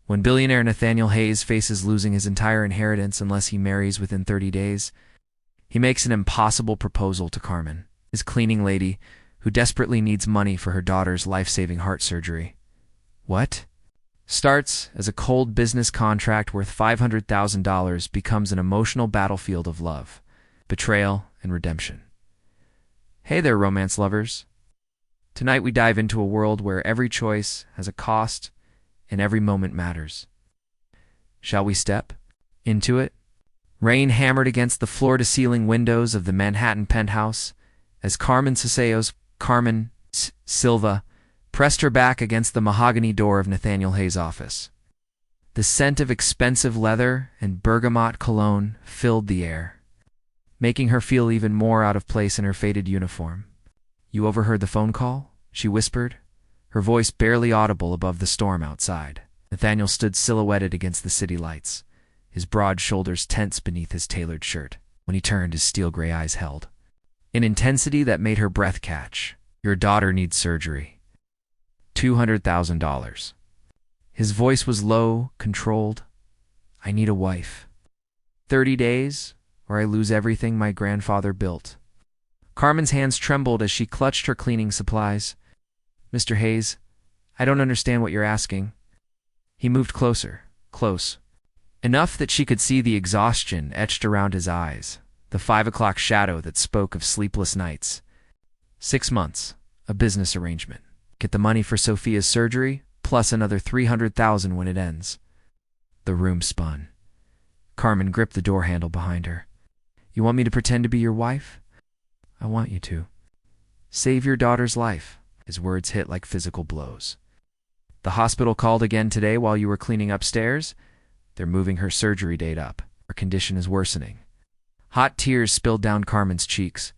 When billionaire Nathaniel Hayes faces losing his entire inheritance unless he marries within 30 days, he makes an impossible proposal to Carmen, his cleaning lady, who desperately needs money for her daughter's life-saving heart surgery. What starts as a cold business contract worth $500,000 becomes an emotional battlefield of love, betrayal, and redemption. Hey there, romance lovers. Tonight we dive into a world where every choice has a cost and every moment matters. Shall we step into it? Rain hammered against the floor-to-ceiling windows of the Manhattan penthouse as Carmen Silva pressed her back against the mahogany door of Nathaniel Hayes' office. The scent of expensive leather and bergamot cologne filled the air, making her feel even more out of place in her faded uniform. "You overheard the phone call?" she whispered, her voice barely audible above the storm outside. Nathaniel stood silhouetted against the city lights, his broad shoulders tense beneath his tailored shirt. When he turned, his steel-gray eyes held an intensity that made her breath catch. "Your daughter needs surgery. $200,000. His voice was low, controlled. "I need a wife. 30 days, or I lose everything my grandfather built." Carmen's hands trembled as she clutched her cleaning supplies. "Mr. Hayes, I don't understand what you're asking." He moved close, enough that she could see the exhaustion etched around his eyes, the 5 o'clock shadow that spoke of sleepless nights. 6 months, a business arrangement. Get the money for Sophia's surgery, plus another $300,000 when it ends. The room spun. Carmen gripped the door handle behind her. "You want me to pretend to be your wife?" "I want you to. Save your daughter's life." His words hit like physical blows. "The hospital called again today while you were cleaning upstairs. They're moving her surgery date up. Her condition is worsening." Hot tears spilled down Carmen's cheeks.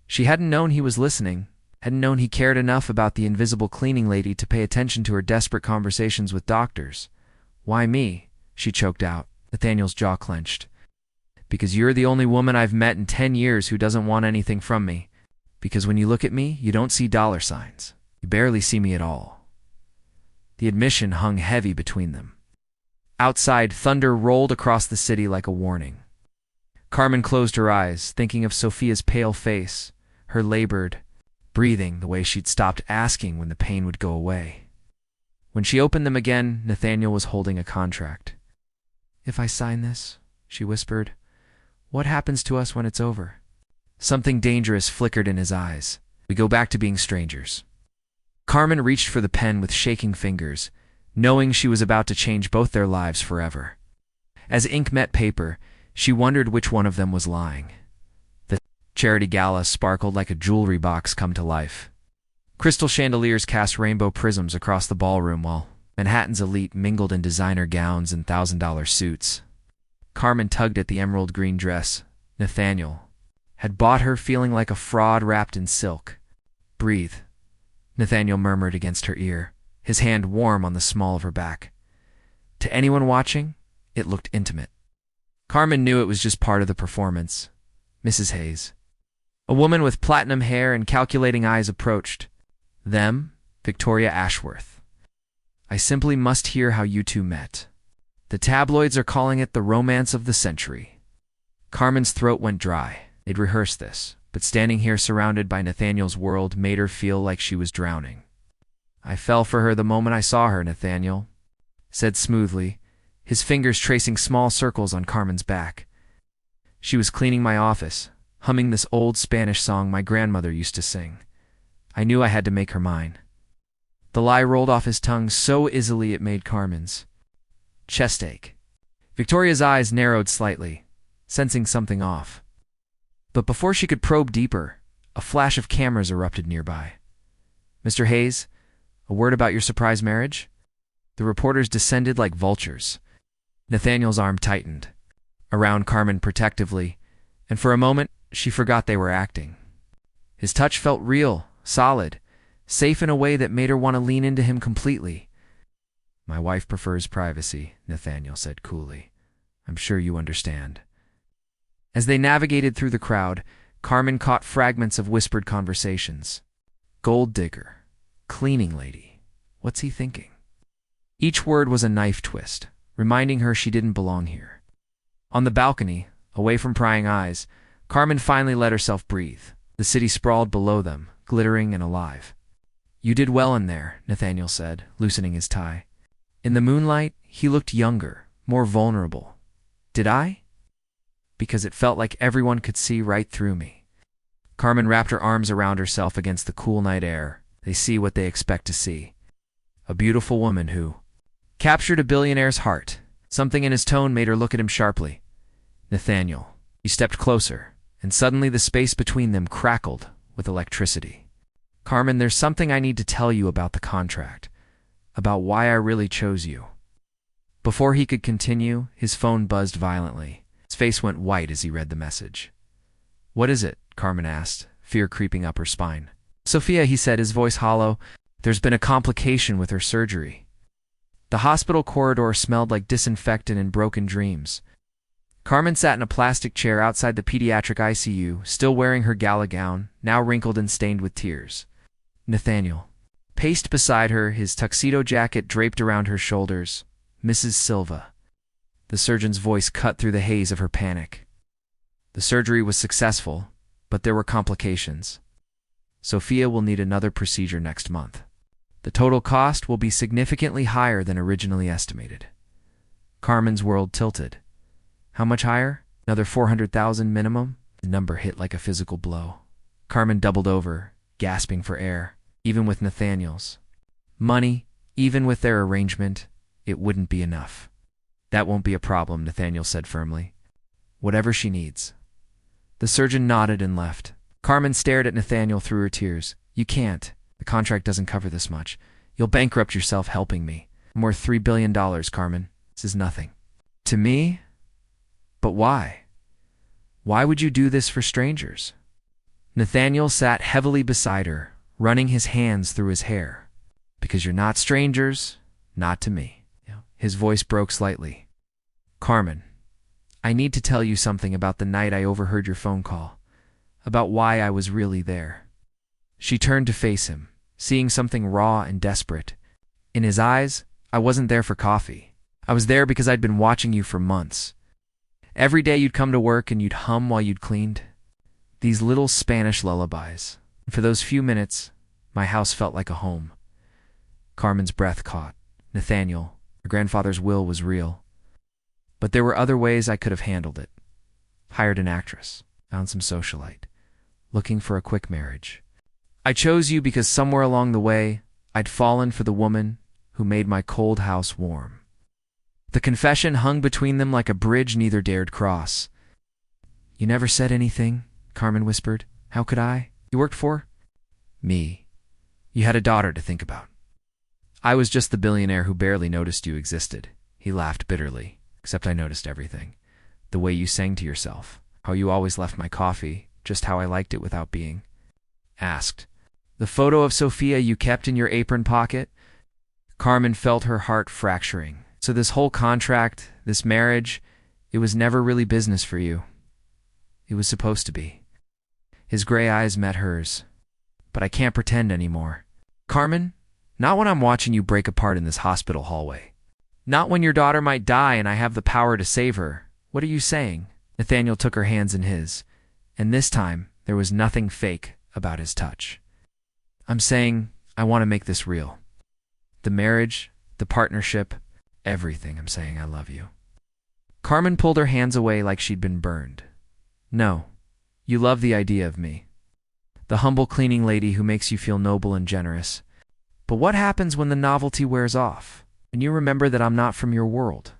She hadn't known he was listening, hadn't known he cared enough about the invisible cleaning lady to pay attention to her desperate conversations with doctors. "Why me?" she choked out. Nathaniel's jaw clenched. "Because you're the only woman I've met in 10 years who doesn't want anything from me. Because when you look at me, you don't see dollar signs. You barely see me at all." The admission hung heavy between them. Outside, thunder rolled across the city like a warning. Carmen closed her eyes, thinking of Sophia's pale face, her labored breathing, the way she'd stopped asking when the pain would go away. When she opened them again, Nathaniel was holding a contract. "If I sign this," she whispered, "what happens to us when it's over?" Something dangerous flickered in his eyes. "We go back to being strangers." Carmen reached for the pen with shaking fingers, knowing she was about to change both their lives forever. As ink met paper, she wondered which one of them was lying. The charity gala sparkled like a jewelry box come to life. Crystal chandeliers cast rainbow prisms across the ballroom while Manhattan's elite mingled in designer gowns and $1,000 suits. Carmen tugged at the emerald green dress Nathaniel had bought her, feeling like a fraud wrapped in silk. "Breathe," Nathaniel murmured against her ear, his hand warm on the small of her back. To anyone watching, it looked intimate. Carmen knew it was just part of the performance. Mrs. Hayes, a woman with platinum hair and calculating eyes, approached them. "Victoria Ashworth. I simply must hear how you two met. The tabloids are calling it the romance of the century." Carmen's throat went dry. They'd rehearsed this, but standing here surrounded by Nathaniel's world made her feel like she was drowning. "I fell for her the moment I saw her," Nathaniel said smoothly, his fingers tracing small circles on Carmen's back. "She was cleaning my office, humming this old Spanish song my grandmother used to sing. I knew I had to make her mine." The lie rolled off his tongue so easily it made Carmen's chest ache. Victoria's eyes narrowed slightly, sensing something off. But before she could probe deeper, a flash of cameras erupted nearby. "Mr. Hayes, a word about your surprise marriage?" The reporters descended like vultures. Nathaniel's arm tightened around Carmen protectively, and for a moment she forgot they were acting. His touch felt real, solid, safe in a way that made her want to lean into him completely. "My wife prefers privacy," Nathaniel said coolly. "I'm sure you understand." As they navigated through the crowd, Carmen caught fragments of whispered conversations. "Gold digger. Cleaning lady. What's he thinking?" Each word was a knife twist, reminding her she didn't belong here. On the balcony, away from prying eyes, Carmen finally let herself breathe. The city sprawled below them, glittering and alive. "You did well in there," Nathaniel said, loosening his tie. In the moonlight, he looked younger, more vulnerable. "Did I?" "Because it felt like everyone could see right through me." Carmen wrapped her arms around herself against the cool night air. They see what they expect to see. A beautiful woman who captured a billionaire's heart. Something in his tone made her look at him sharply. "Nathaniel." He stepped closer, and suddenly the space between them crackled with electricity. "Carmen, there's something I need to tell you about the contract, about why I really chose you." Before he could continue, his phone buzzed violently. His face went white as he read the message. "What is it?" Carmen asked, fear creeping up her spine. "Sophia," he said, his voice hollow, "there's been a complication with her surgery." The hospital corridor smelled like disinfectant and broken dreams. Carmen sat in a plastic chair outside the pediatric ICU, still wearing her gala gown, now wrinkled and stained with tears. Nathaniel paced beside her, his tuxedo jacket draped around her shoulders. "Mrs. Silva." The surgeon's voice cut through the haze of her panic. "The surgery was successful, but there were complications. Sophia will need another procedure next month. The total cost will be significantly higher than originally estimated." Carmen's world tilted. "How much higher? Another 400,000 minimum?" The number hit like a physical blow. Carmen doubled over, gasping for air. Even with Nathaniel's money, even with their arrangement, it wouldn't be enough. "That won't be a problem," Nathaniel said firmly. "Whatever she needs." The surgeon nodded and left. Carmen stared at Nathaniel through her tears. "You can't. The contract doesn't cover this much. You'll bankrupt yourself helping me. I'm worth $3 billion, Carmen. This is nothing." "To me? But why? Why would you do this for strangers?" Nathaniel sat heavily beside her, running his hands through his hair. "Because you're not strangers, not to me." His voice broke slightly. "Carmen, I need to tell you something about the night I overheard your phone call, about why I was really there." She turned to face him, seeing something raw and desperate. In his eyes, "I wasn't there for coffee. I was there because I'd been watching you for months. Every day you'd come to work and you'd hum while you'd cleaned. These little Spanish lullabies. For those few minutes, my house felt like a home." Carmen's breath caught. "Nathaniel, your grandfather's will was real. But there were other ways I could have handled it. Hired an actress, found some socialite, looking for a quick marriage. I chose you because somewhere along the way, I'd fallen for the woman who made my cold house warm." The confession hung between them like a bridge neither dared cross. "You never said anything," Carmen whispered. "How could I? You worked for me. You had a daughter to think about." "I was just the billionaire who barely noticed you existed." He laughed bitterly. "Except I noticed everything. The way you sang to yourself, how you always left my coffee, just how I liked it without being asked. The photo of Sophia you kept in your apron pocket?" Carmen felt her heart fracturing. "So this whole contract, this marriage, it was never really business for you." "It was supposed to be." His gray eyes met hers. "But I can't pretend anymore. Carmen, not when I'm watching you break apart in this hospital hallway. Not when your daughter might die and I have the power to save her. What are you saying?" Nathaniel took her hands in his, and this time there was nothing fake about his touch. "I'm saying I want to make this real. The marriage, the partnership, everything. I'm saying I love you." Carmen pulled her hands away like she'd been burned. "No, you love the idea of me. The humble cleaning lady who makes you feel noble and generous. But what happens when the novelty wears off, and you remember that I'm not from your world?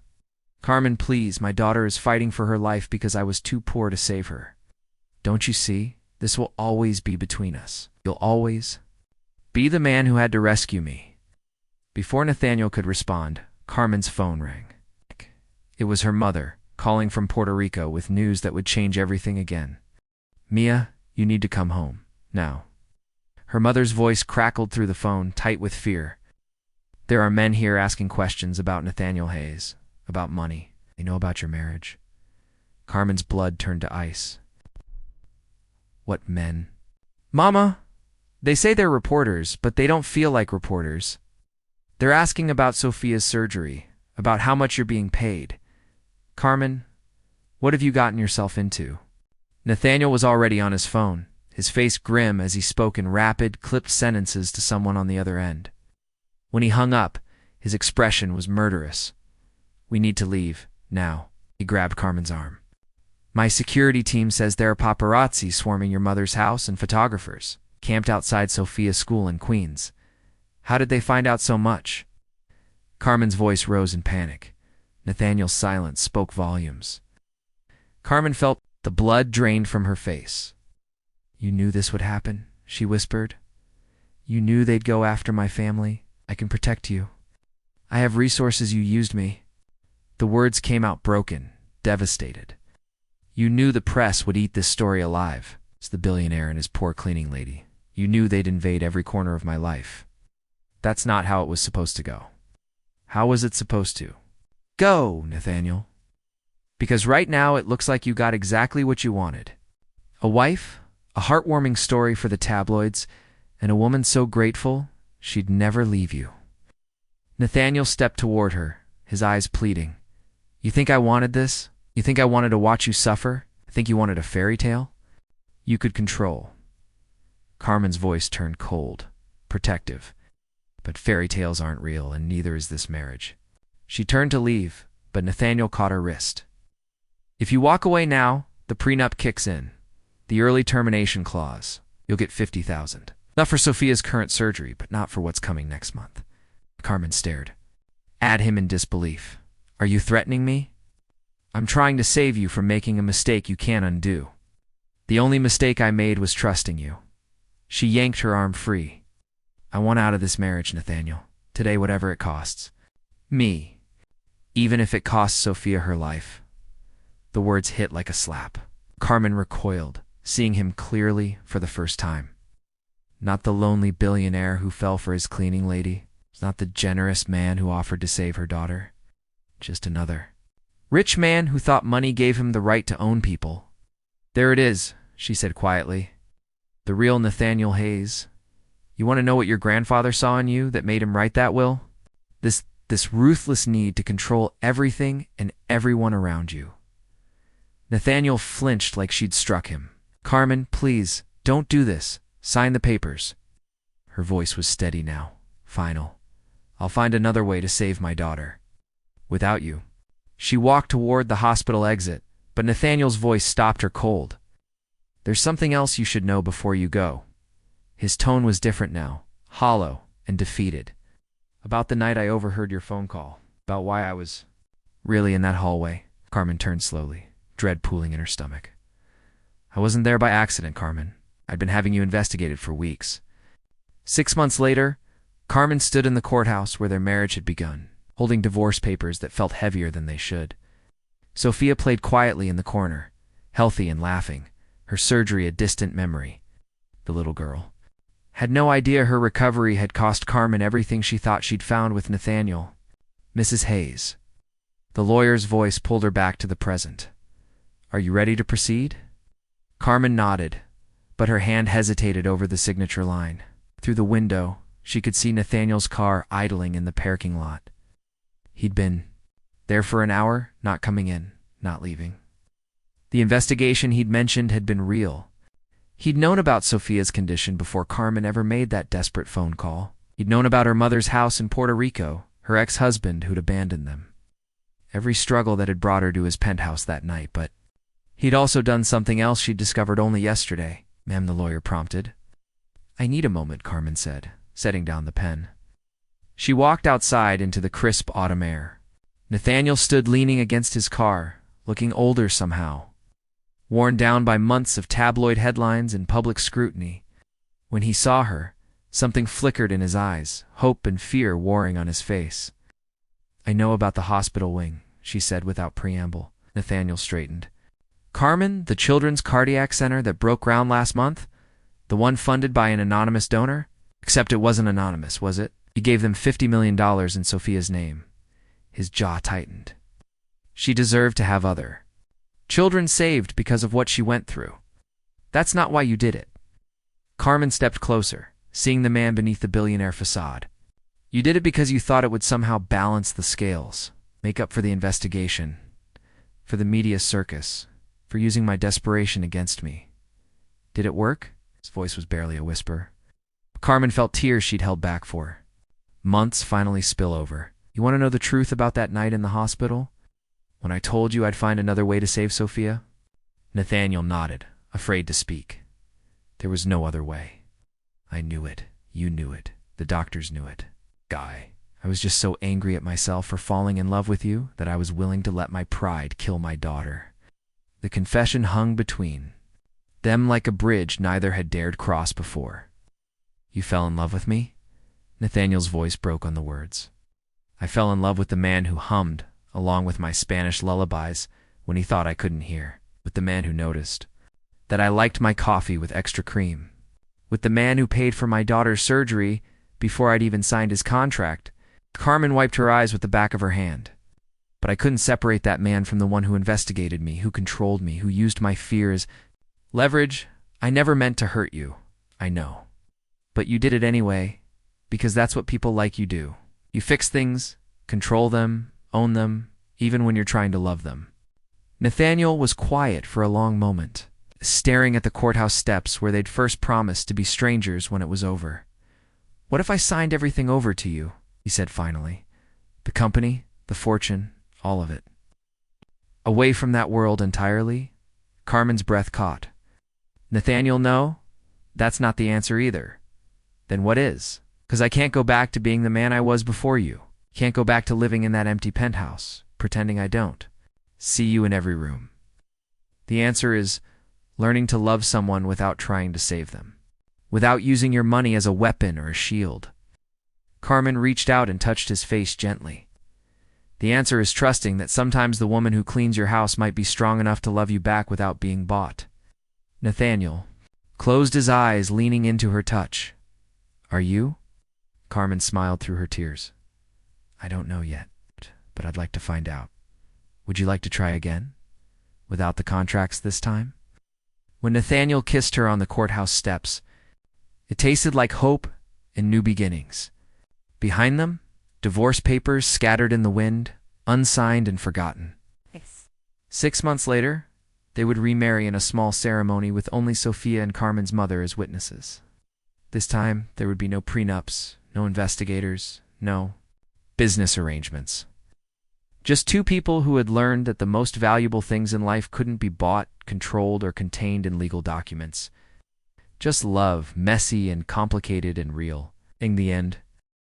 Carmen, please, my daughter is fighting for her life because I was too poor to save her. Don't you see? This will always be between us. You'll always be the man who had to rescue me." Before Nathaniel could respond, Carmen's phone rang. It was her mother, calling from Puerto Rico with news that would change everything again. "Mia, you need to come home. Now." Her mother's voice crackled through the phone, tight with fear. "There are men here asking questions about Nathaniel Hayes, about money. They know about your marriage." Carmen's blood turned to ice. "What men?" "Mama, they say they're reporters, but they don't feel like reporters. They're asking about Sophia's surgery, about how much you're being paid. Carmen, what have you gotten yourself into? Nathaniel was already on his phone, his face grim as he spoke in rapid, clipped sentences to someone on the other end. When he hung up, his expression was murderous. We need to leave, now. He grabbed Carmen's arm. My security team says there are paparazzi swarming your mother's house and photographers, camped outside Sophia's school in Queens. How did they find out so much? Carmen's voice rose in panic. Nathaniel's silence spoke volumes. Carmen felt the blood drained from her face. You knew this would happen, she whispered. You knew they'd go after my family. I can protect you. I have resources. You used me. The words came out broken, devastated. You knew the press would eat this story alive. It's the billionaire and his poor cleaning lady. You knew they'd invade every corner of my life. That's not how it was supposed to go. How was it supposed to? Go, Nathaniel. Because right now it looks like you got exactly what you wanted. A wife, a heartwarming story for the tabloids, and a woman so grateful she'd never leave you. Nathaniel stepped toward her, his eyes pleading. You think I wanted this? You think I wanted to watch you suffer? Think you wanted a fairy tale? You could control. Carmen's voice turned cold, protective. But fairy tales aren't real, and neither is this marriage. She turned to leave, but Nathaniel caught her wrist. If you walk away now, the prenup kicks in. The early termination clause. You'll get $50,000. Not for Sophia's current surgery, but not for what's coming next month. Carmen stared at him in disbelief. Are you threatening me? I'm trying to save you from making a mistake you can't undo. The only mistake I made was trusting you. She yanked her arm free. I want out of this marriage, Nathaniel. Today, whatever it costs. Me. Even if it costs Sophia her life. The words hit like a slap. Carmen recoiled, seeing him clearly for the first time. Not the lonely billionaire who fell for his cleaning lady. Not the generous man who offered to save her daughter. Just another rich man who thought money gave him the right to own people. There it is, she said quietly. The real Nathaniel Hayes. You want to know what your grandfather saw in you that made him write that will? This ruthless need to control everything and everyone around you. Nathaniel flinched like she'd struck him. Carmen, please, don't do this. Sign the papers. Her voice was steady now, final. I'll find another way to save my daughter. Without you. She walked toward the hospital exit, but Nathaniel's voice stopped her cold. There's something else you should know before you go. His tone was different now, hollow and defeated. About the night I overheard your phone call, about why I was really in that hallway. Carmen turned slowly, dread pooling in her stomach. I wasn't there by accident, Carmen. I'd been having you investigated for weeks. 6 months later, Carmen stood in the courthouse where their marriage had begun, holding divorce papers that felt heavier than they should. Sophia played quietly in the corner, healthy and laughing, her surgery a distant memory. The little girl had no idea her recovery had cost Carmen everything she thought she'd found with Nathaniel. Mrs. Hayes. The lawyer's voice pulled her back to the present. Are you ready to proceed? Carmen nodded, but her hand hesitated over the signature line. Through the window, she could see Nathaniel's car idling in the parking lot. He'd been there for an hour, not coming in, not leaving. The investigation he'd mentioned had been real. He'd known about Sophia's condition before Carmen ever made that desperate phone call. He'd known about her mother's house in Puerto Rico, her ex-husband who'd abandoned them. Every struggle that had brought her to his penthouse that night, but he'd also done something else she'd discovered only yesterday, ma'am, the lawyer prompted. I need a moment, Carmen said, setting down the pen. She walked outside into the crisp autumn air. Nathaniel stood leaning against his car, looking older somehow, worn down by months of tabloid headlines and public scrutiny. When he saw her, something flickered in his eyes, hope and fear warring on his face. I know about the hospital wing, she said without preamble. Nathaniel straightened. Carmen, the children's cardiac center that broke ground last month? The one funded by an anonymous donor? Except it wasn't anonymous, was it? He gave them $50 million in Sophia's name. His jaw tightened. She deserved to have other children saved because of what she went through. That's not why you did it. Carmen stepped closer, seeing the man beneath the billionaire facade. You did it because you thought it would somehow balance the scales, make up for the investigation, for the media circus, for using my desperation against me. Did it work? His voice was barely a whisper. Carmen felt tears she'd held back for. Months finally spill over. You want to know the truth about that night in the hospital? When I told you I'd find another way to save Sophia? Nathaniel nodded, afraid to speak. There was no other way. I knew it. You knew it. The doctors knew it. Guy, I was just so angry at myself for falling in love with you that I was willing to let my pride kill my daughter. The confession hung between them like a bridge neither had dared cross before. You fell in love with me? Nathaniel's voice broke on the words. I fell in love with the man who hummed, along with my Spanish lullabies, when he thought I couldn't hear. With the man who noticed that I liked my coffee with extra cream. With the man who paid for my daughter's surgery before I'd even signed his contract. Carmen wiped her eyes with the back of her hand. But I couldn't separate that man from the one who investigated me, who controlled me, who used my fears. Leverage, I never meant to hurt you, I know. But you did it anyway, because that's what people like you do. You fix things, control them, own them, even when you're trying to love them. Nathaniel was quiet for a long moment, staring at the courthouse steps where they'd first promised to be strangers when it was over. What if I signed everything over to you? He said finally. The company, the fortune, all of it. Away from that world entirely? Carmen's breath caught. Nathaniel, no? That's not the answer either. Then what is? 'Cause I can't go back to being the man I was before you. Can't go back to living in that empty penthouse, pretending I don't. See you in every room. The answer is learning to love someone without trying to save them. Without using your money as a weapon or a shield. Carmen reached out and touched his face gently. The answer is trusting that sometimes the woman who cleans your house might be strong enough to love you back without being bought. Nathaniel closed his eyes, leaning into her touch. Are you? Carmen smiled through her tears. I don't know yet, but I'd like to find out. Would you like to try again? Without the contracts this time? When Nathaniel kissed her on the courthouse steps, it tasted like hope and new beginnings. Behind them, divorce papers scattered in the wind, unsigned and forgotten. Yes. 6 months later, they would remarry in a small ceremony with only Sophia and Carmen's mother as witnesses. This time, there would be no prenups, no investigators, no business arrangements. Just two people who had learned that the most valuable things in life couldn't be bought, controlled, or contained in legal documents. Just love, messy and complicated and real. In the end,